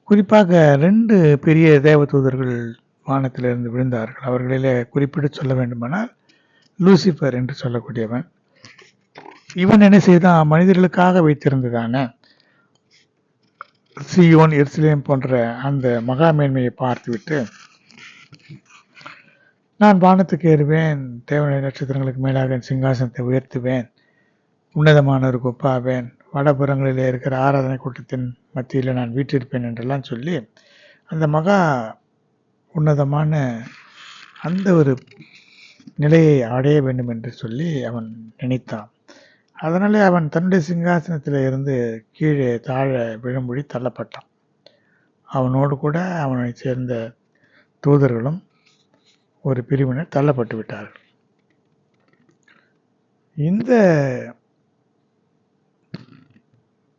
குறிப்பாக 2 பெரிய தேவதூதர்கள் வானத்திலிருந்து விழுந்தார்கள். அவர்களிலே குறிப்பிட்டு சொல்ல வேண்டுமானால் லூசிபர் என்று சொல்லக்கூடியவன். இவன் என்ன செய்தான், மனிதர்களுக்காக வைத்திருந்ததான சீயோன், எருசலேம் போன்ற அந்த மகா மேன்மையை பார்த்துவிட்டு, நான் வானத்துக்கு ஏறுவேன், தேவனுடைய நட்சத்திரங்களுக்கு மேலாக சிங்காசனத்தை உயர்த்துவேன், உன்னதமானவருக்கு ஒப்பாவேன், வடபுறங்களிலே இருக்கிற ஆராதனை கூட்டத்தின் மத்தியில் நான் வீற்றிருப்பேன் என்றெல்லாம் சொல்லி அந்த மகா உன்னதமான அந்த ஒரு நிலையை அடைய வேண்டும் என்று சொல்லி அவன் நினைத்தான். அதனாலே அவன் தன்னுடைய சிங்காசனத்தில் இருந்து கீழே தாழ விழும்படி தள்ளப்பட்டான். அவனோடு கூட அவனை சேர்ந்த தூதர்களும் ஒரு பிரிவினர் தள்ளப்பட்டு விட்டார்கள். இந்த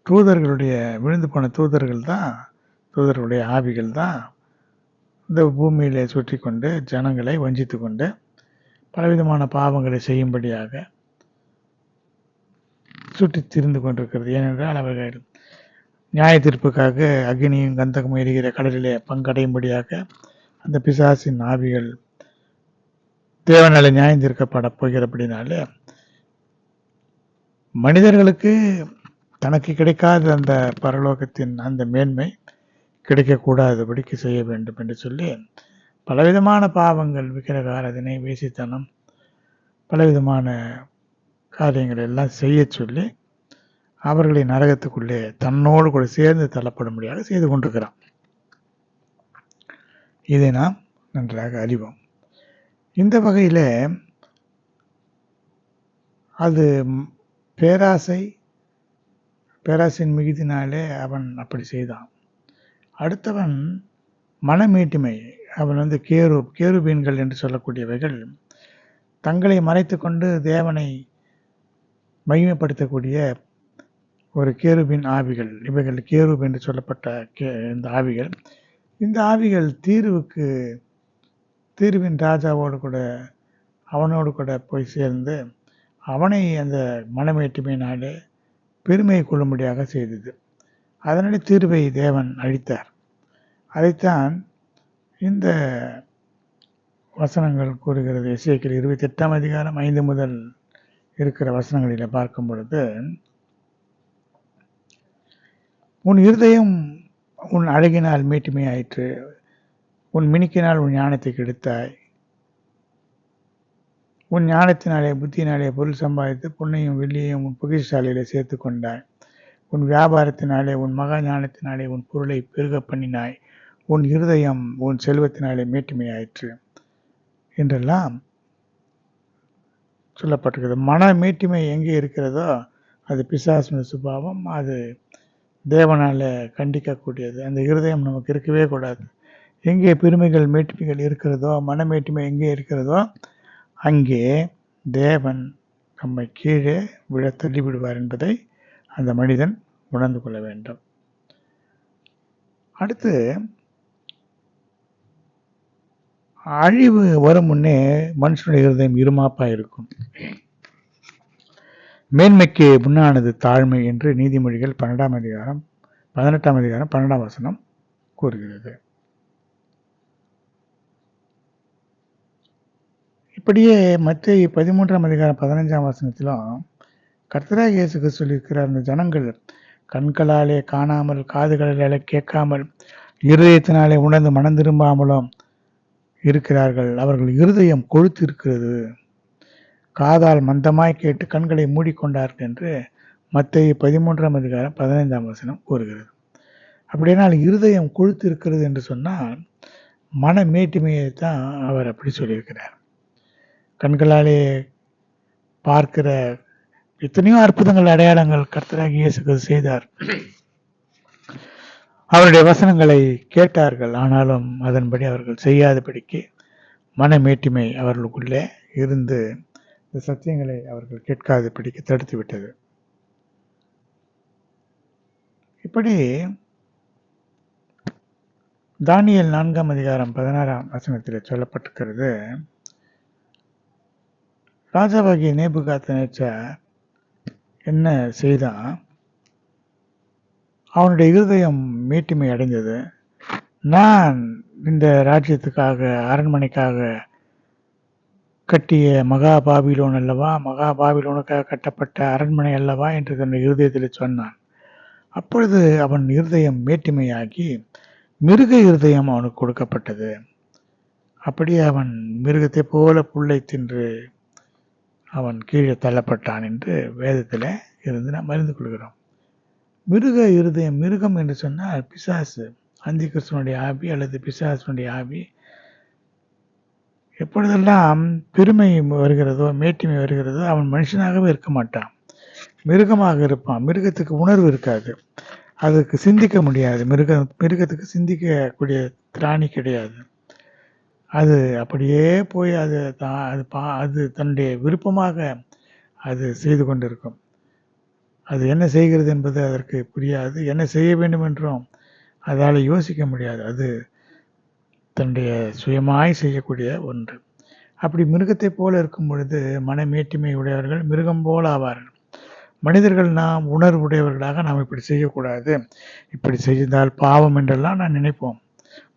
தூதர்களுடைய விழுந்து போன தூதர்களுடைய ஆவிகள் தான் இந்த பூமியிலே சுற்றி கொண்டு ஜனங்களை வஞ்சித்து கொண்டு பலவிதமான பாவங்களை செய்யும்படியாக சுற்றி திரிந்து கொண்டிருக்கிறது. ஏனென்றால் அவர்கள் நியாய தீர்ப்புக்காக அக்னியும் கந்தகமும் எரிகிற கடலிலே பங்கடையும்படியாக அந்த பிசாசின் ஆவிகள் தேவனால நியாயம் தீர்க்கப்பட போகிறபடினாலே மனிதர்களுக்கு தனக்கு கிடைக்காத அந்த பரலோகத்தின் அந்த மேன்மை கிடைக்கக்கூடாதபடிக்கு செய்ய வேண்டும் என்று சொல்லி பலவிதமான பாவங்கள், விக்கிரக ஆராதனை, வேசித்தனம், பலவிதமான காரியங்கள் எல்லாம் செய்ய சொல்லி அவர்களை நரகத்துக்குள்ளே தன்னோடு கூட சேர்ந்து தள்ளப்படும்படியாக செய்து கொண்டிருக்கிறான். இதை நாம் நன்றாக அறிவோம். இந்த வகையில் அது பேராசையின் மிகுதினாலே அவன் அப்படி செய்தான். அடுத்தவன் மனமேட்டிமை. அவன் கேருபீன்கள் என்று சொல்லக்கூடியவைகள் தங்களை மறைத்து கொண்டு தேவனை மகிமைப்படுத்தக்கூடிய ஒரு கேருபின் ஆவிகள். இவைகள் கேருப் என்று சொல்லப்பட்ட இந்த ஆவிகள் தீருவின் ராஜாவோடு கூட அவனோடு கூட போய் சேர்ந்து அவனை அந்த மனமேட்டுமையினாலே பெருமையை கொள்ளும்படியாக செய்தது. அதனாலே தீருவை தேவன் அழித்தார். அதைத்தான் இந்த வசனங்கள் கூறுகிறது. எசேக்கியேல் 28ஆம் அதிகாரம் 5 முதல் இருக்கிற வசனங்களில் பார்க்கும் பொழுது, உன் இருதயம் உன் அழகினால் மேட்டிமையாயிற்று, உன் மினுக்கினால் உன் ஞானத்தை கெடுத்தாய், உன் ஞானத்தினாலே புத்தியினாலே பொருள் சம்பாதித்து பொன்னையும் வெள்ளியையும் உன் பொக்கிஷசாலையிலே சேர்த்து கொண்டாய், உன் வியாபாரத்தினாலே உன் மகா ஞானத்தினாலே உன் பொருளை பெருக பண்ணினாய், உன் இருதயம் உன் செல்வத்தினாலே மேட்டிமையாயிற்று என்றெல்லாம் சொல்லப்பட்டிருக்கிறது. மன மேட்டிமை எங்கே இருக்கிறதோ அது பிசாசுடைய சுபாவம், அது தேவனால் கண்டிக்கக்கூடியது. அந்த இருதயம் நமக்கு இருக்கவே கூடாது. எங்கே பெருமைகள் மேட்டிமைகள் இருக்கிறதோ, மனமேட்டிமை எங்கே இருக்கிறதோ அங்கே தேவன் நம்மை கீழே விழ தள்ளிவிடுவார் என்பதை அந்த மனிதன் உணர்ந்து கொள்ள வேண்டும். அடுத்து, அழிவு வரும் முன்னே மனுஷனுடைய இருதயம் இருமாப்பாக இருக்கும். மேன்மைக்கு முன்னானது தாழ்மை என்று நீதிமொழிகள் 18ஆம் அதிகாரம் 12ஆம் வசனம் கூறுகிறது. இப்படியே மத்தேயு 13ஆம் அதிகாரம் 15ஆம் வசனத்திலும் கர்த்தராகிய இயேசு கிறிஸ்து சொல்லியிருக்கிறார், அந்த ஜனங்கள் கண்களாலே காணாமல், காதுகளாலே கேட்காமல், இருதயத்தினாலே உணர்ந்து மனம் திரும்பாமலும் இருக்கிறார்கள். அவர்கள் இருதயம் கொழுத்து இருக்கிறது, காதால் மந்தமாய் கேட்டு கண்களை மூடிக்கொண்டார்கள் என்று மத்தேயு 13ஆம் அதிகாரம் 15ஆம் வசனம் கூறுகிறது. அப்படினால் இருதயம் கொழுத்து இருக்கிறது என்று சொன்னால் மன மேட்டிமையை தான் அவர் அப்படி சொல்லியிருக்கிறார். கண்களாலே பார்க்கிற எத்தனையோ அற்புதங்கள், அடையாளங்கள் கர்த்தராகிய இயேசு கிறிஸ்து செய்தார். அவருடைய வசனங்களை கேட்டார்கள், ஆனாலும் அதன்படி அவர்கள் செய்யாதபடிக்கு மனமேட்டிமை அவர்களுக்குள்ளே இருந்து இந்த சத்தியங்களை அவர்கள் கேட்காதபடிக்கு தடுத்து விட்டது. இப்படி தானியேல் 4ஆம் அதிகாரம் 16ஆம் வசனத்தில் சொல்லப்பட்டிருக்கிறது, ராஜாவாகிய நேபுகாத்நேச்சார் என்ன செய்தான், அவனுடைய இருதயம் மேட்டிமை அடைந்தது. நான் இந்த ராஜ்யத்துக்காக, அரண்மனைக்காக கட்டிய மகா பாபிலோன் அல்லவா, மகா பாபிலோனுக்காக கட்டப்பட்ட அரண்மனை அல்லவா என்று தன்னுடைய இருதயத்தில் சொன்னான். அப்பொழுது அவன் இருதயம் மேட்டிமையாகி மிருக இருதயம் அவனுக்கு கொடுக்கப்பட்டது. அப்படியே அவன் மிருகத்தை போல புல்லை தின்று அவன் கீழே தள்ளப்பட்டான் என்று வேதத்தில் இருந்து நாம் அறிந்து கொள்கிறோம். மிருக இருதயம், மிருகம் என்று சொன்னால் பிசாசு, அந்தி கிறிஸ்துவனுடைய ஆவி அல்லது பிசாசுனுடைய ஆவி. எப்பொழுதெல்லாம் பெருமை வருகிறதோ, மேட்டிமை வருகிறதோ, அவன் மனுஷனாகவே இருக்க மாட்டான், மிருகமாக இருப்பான். மிருகத்துக்கு உணர்வு இருக்காது, அதுக்கு சிந்திக்க முடியாது. மிருகத்துக்கு சிந்திக்கக்கூடிய திராணி கிடையாது. அது அப்படியே போய் அது தன்னுடைய விருப்பமாக அது செய்து கொண்டிருக்கும். அது என்ன செய்கிறது என்பது அதற்கு புரியாது, என்ன செய்ய வேண்டும் என்றும் அதால் யோசிக்க முடியாது. அது தன்னுடைய சுயமாய் செய்யக்கூடிய ஒன்று. அப்படி மிருகத்தை போல இருக்கும் பொழுது மனமேட்டிமை உடையவர்கள் மிருகம் போல ஆவார்கள். மனிதர்கள் நாம் உணர்வுடையவர்களாக நாம் இப்படி செய்யக்கூடாது, இப்படி செய்தால் பாவம் என்றெல்லாம் நான் நினைப்போம்,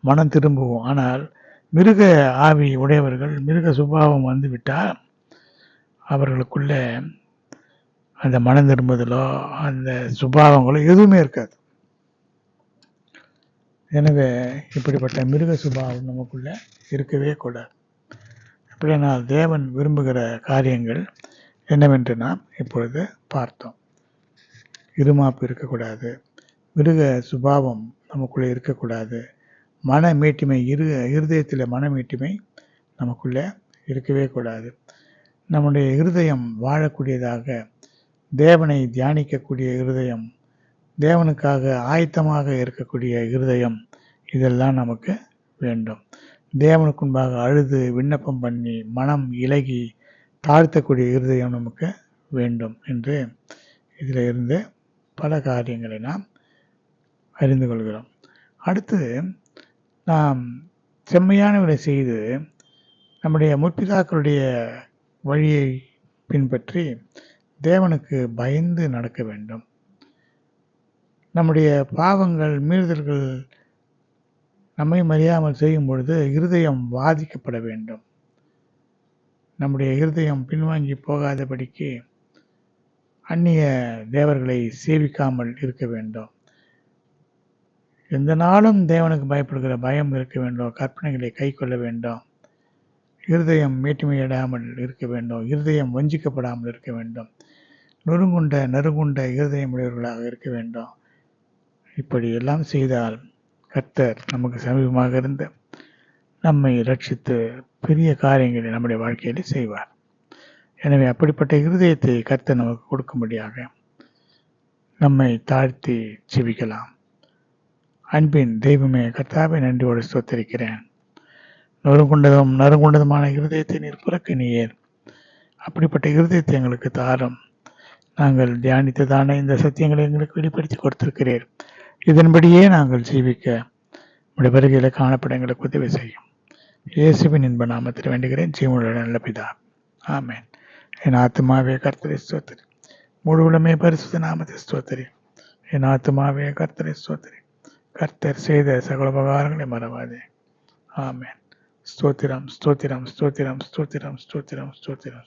மனம் திரும்புவோம். ஆனால் மிருக ஆவி உடையவர்கள், மிருக சுபாவம் வந்துவிட்டால் அவர்களுக்குள்ளே அந்த மனம் திரும்புதலோ அந்த சுபாவங்களோ எதுவுமே இருக்காது. எனவே இப்படிப்பட்ட மிருக சுபாவம் நமக்குள்ளே இருக்கவே கூடாது. அப்படினால் தேவன் விரும்புகிற காரியங்கள் என்னவென்று நாம் இப்பொழுது பார்த்தோம். இருமாப்பு இருக்கக்கூடாது, மிருக சுபாவம் நமக்குள்ளே இருக்கக்கூடாது, மனமேட்டிமை, இருதயத்தில் மனமேட்டிமை நமக்குள்ளே இருக்கவே கூடாது. நம்முடைய இருதயம் வாழக்கூடியதாக, தேவனை தியானிக்கக்கூடிய இருதயம், தேவனுக்காக ஆயத்தமாக இருக்கக்கூடிய இருதயம், இதெல்லாம் நமக்கு வேண்டும். தேவனுக்கு முன்பாக அழுது விண்ணப்பம் பண்ணி மனம் இலகி தாழ்த்தக்கூடிய இருதயம் நமக்கு வேண்டும் என்று இதில் இருந்து பல காரியங்களை நாம் அறிந்து கொள்கிறோம். அடுத்து நாம் செம்மையானவரை செய்து நம்முடைய முற்பிதாக்களுடைய வழியை பின்பற்றி தேவனுக்கு பயந்து நடக்க வேண்டும். நம்முடைய பாவங்கள், மீறுதல்கள் நம்மை அறியாமல் செய்யும் பொழுது இருதயம் வாதிக்கப்பட வேண்டும். நம்முடைய இருதயம் பின்வாங்கி போகாதபடிக்கு அந்நிய தேவர்களை சேவிக்காமல் இருக்க வேண்டும். எந்த நாளும் தேவனுக்கு பயப்படுகிற பயம் இருக்க வேண்டும், கற்பனைகளை கை கொள்ள வேண்டும், இருதயம் மேட்டிமையிடாமல் இருக்க வேண்டும், இருதயம் வஞ்சிக்கப்படாமல் இருக்க வேண்டும், நறுங்குண்ட இருதயம் உடையவர்களாக இருக்க வேண்டும். இப்படி எல்லாம் செய்தால் கர்த்தர் நமக்கு சமீபமாக இருந்து நம்மை ரட்சித்து பெரிய காரியங்களை நம்முடைய வாழ்க்கையில் செய்வார். எனவே அப்படிப்பட்ட இருதயத்தை கர்த்தர் நமக்கு கொடுக்கும்படியாக நம்மை தாழ்த்தி ஜெபிக்கலாம். அன்பின் தெய்வமே, கர்த்தாவை நன்றியோடு ஸ்தோத்திரிக்கிறேன். நறுங்குண்டதுமான இருதயத்தை நீர் புறக்கணியேன். அப்படிப்பட்ட இருதயத்தை எங்களுக்கு தாரும். நாங்கள் தியானித்ததான இந்த சத்தியங்களை எங்களுக்கு வெளிப்படுத்தி கொடுத்திருக்கிறீர். இதன்படியே நாங்கள் ஜீவிக்க உடைய வருகையில் காணப்பட எங்களுக்கு உதவி செய்யும். இயேசுவின் இன்ப நாமத்தில் வேண்டுகிறேன், ஜீவனுள்ள நல்ல பிதா, ஆமென். என் ஆத்துமாவே கர்த்தரை ஸ்தோத்திரி, முழுவதுமே பரிசுத்த நாமத்தை ஸ்தோத்திரி. என் ஆத்துமாவே கர்த்தரை ஸ்தோத்திரி, கர்த்தர் செய்த சகல உபகாரங்களை மறவாதே. ஆமென். ஸ்தோத்திரம், ஸ்தோத்திரம், ஸ்தோத்திரம், ஸ்தோத்திரம், ஸ்தோத்திரம், ஸ்தோத்திரம்.